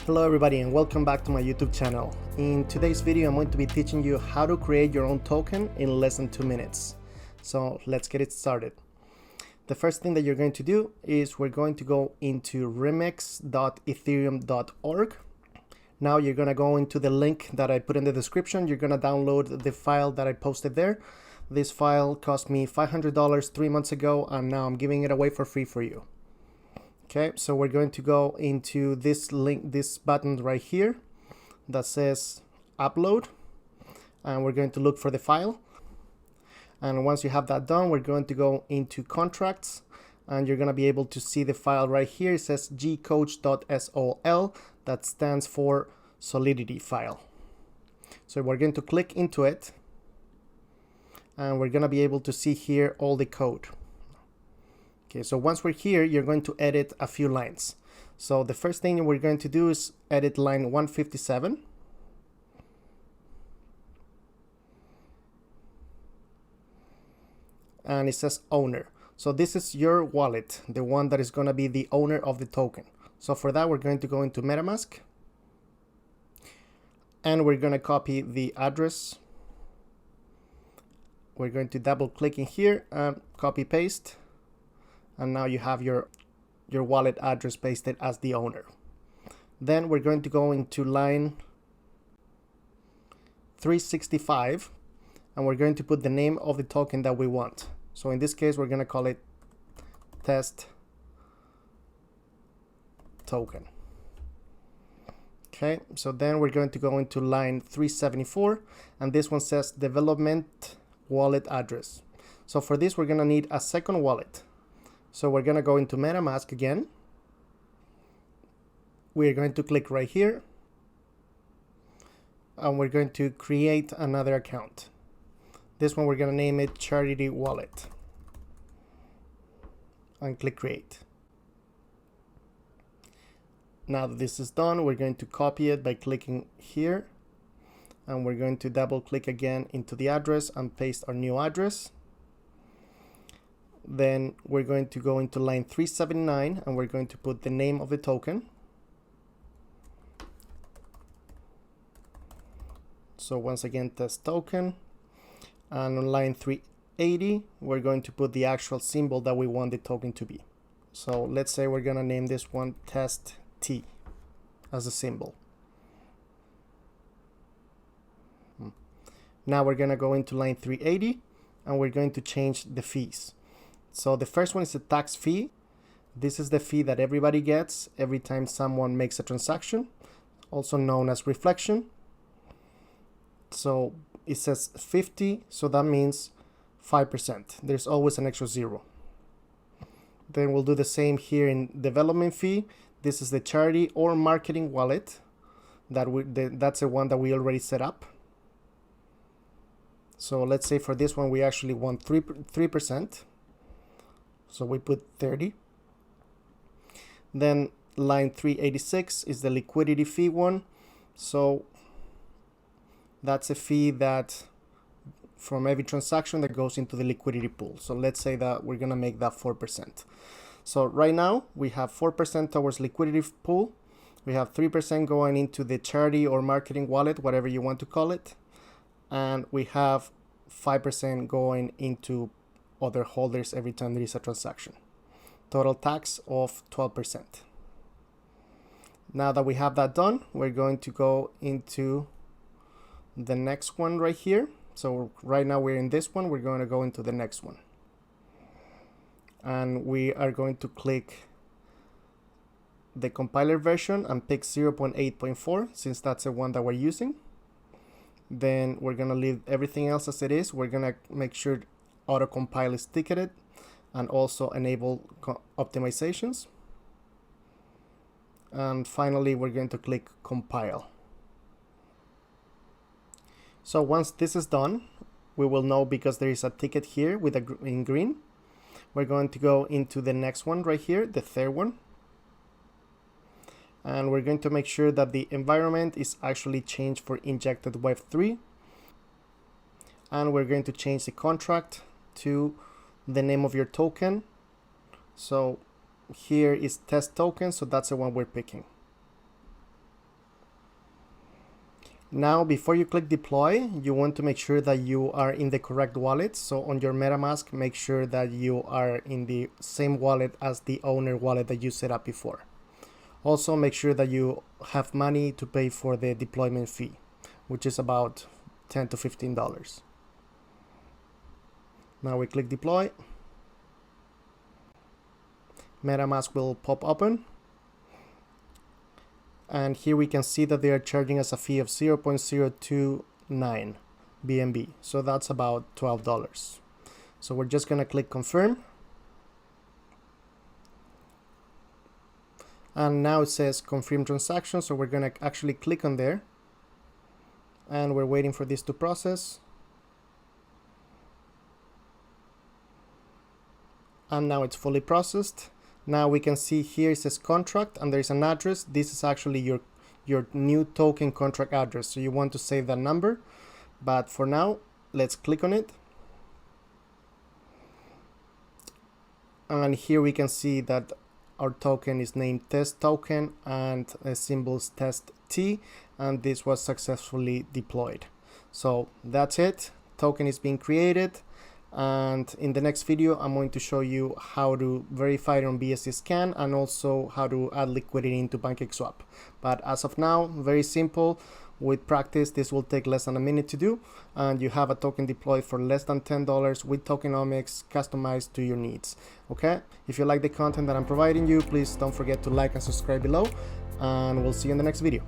Hello everybody and welcome back to my YouTube channel. In today's video I'm going to be teaching you how to create your own token in less than 2 minutes. So let's get it started. The first thing that you're going to do is we're going to go into remix.ethereum.org. Now you're going to go into the link that I put in the description. You're going to download the file that I posted there. This file cost me $500 3 months ago and now I'm giving it away for free for you. Okay, so we're going to go into this link, this button right here that says upload, and we're going to look for the file. And once you have that done, we're going to go into contracts and you're going to be able to see the file right here. It says gcoach.sol, that stands for Solidity file. So we're going to click into it and we're going to be able to see here all the code. Okay, so once we're here, you're going to edit a few lines. So the first thing we're going to do is edit line 157. And it says owner. So this is your wallet, the one that is going to be the owner of the token. So for that, we're going to go into MetaMask. And we're going to copy the address. We're going to double click in here and copy paste. And now you have your wallet address pasted as the owner. Then we're going to go into line 365 and we're going to put the name of the token that we want. So in this case, we're going to call it test token. Okay, so then we're going to go into line 374 and this one says development wallet address. So for this, we're going to need a second wallet. So we're going to go into MetaMask again. We're going to click right here. And we're going to create another account. This one we're going to name it Charity Wallet. And click create. Now that this is done, we're going to copy it by clicking here. And we're going to double click again into the address and paste our new address. Then we're going to go into line 379 and we're going to put the name of the token. So once again, test token. And on line 380, we're going to put the actual symbol that we want the token to be. So let's say we're going to name this one test T as a symbol. Now we're going to go into line 380 and we're going to change the fees. So the first one is a tax fee. This is the fee that everybody gets every time someone makes a transaction, also known as reflection. So it says 50, so that means 5%. There's always an extra zero. Then we'll do the same here in development fee. This is the charity or marketing wallet. That's the one that we already set up. So let's say for this one, we actually want 3%. So we put 30. Then line 386 is the liquidity fee one. So that's a fee that from every transaction that goes into the liquidity pool. So let's say that we're going to make that 4%. So right now we have 4% towards liquidity pool. We have 3% going into the charity or marketing wallet, whatever you want to call it. And we have 5% going into other holders every time there is a transaction. Total tax of 12%. Now that we have that done, we're going to go into the next one right here. So right now we're in this one, we're going to go into the next one. And we are going to click the compiler version and pick 0.8.4 since that's the one that we're using. Then we're going to leave everything else as it is. We're going to make sure auto compile is ticketed and also enable optimizations. And finally, we're going to click compile. So once this is done, we will know because there is a ticket here with in green. We're going to go into the next one right here, the third one. And we're going to make sure that the environment is actually changed for injected Web3. And we're going to change the contract to the name of your token. So here is test token, so that's the one we're picking. Now, before you click deploy, you want to make sure that you are in the correct wallet. So on your MetaMask, make sure that you are in the same wallet as the owner wallet that you set up before. Also, make sure that you have money to pay for the deployment fee, which is about $10 to $15. Now we click deploy. MetaMask will pop open. And here we can see that they are charging us a fee of 0.029 BNB. So that's about $12. So we're just gonna click confirm. And now it says confirm transaction. So we're gonna actually click on there. And we're waiting for this to process. And now it's fully processed. Now we can see here it says contract and there's an address. This is actually your new token contract address. So you want to save that number. But for now, let's click on it. And here we can see that our token is named test token and symbols test T, and this was successfully deployed. So that's it. Token is being created. And in the next video, I'm going to show you how to verify it on BSC Scan and also how to add liquidity into PancakeSwap. But as of now, very simple. With practice, this will take less than a minute to do, and you have a token deployed for less than $10 with Tokenomics customized to your needs. Okay? If you like the content that I'm providing you, please don't forget to like and subscribe below, and we'll see you in the next video.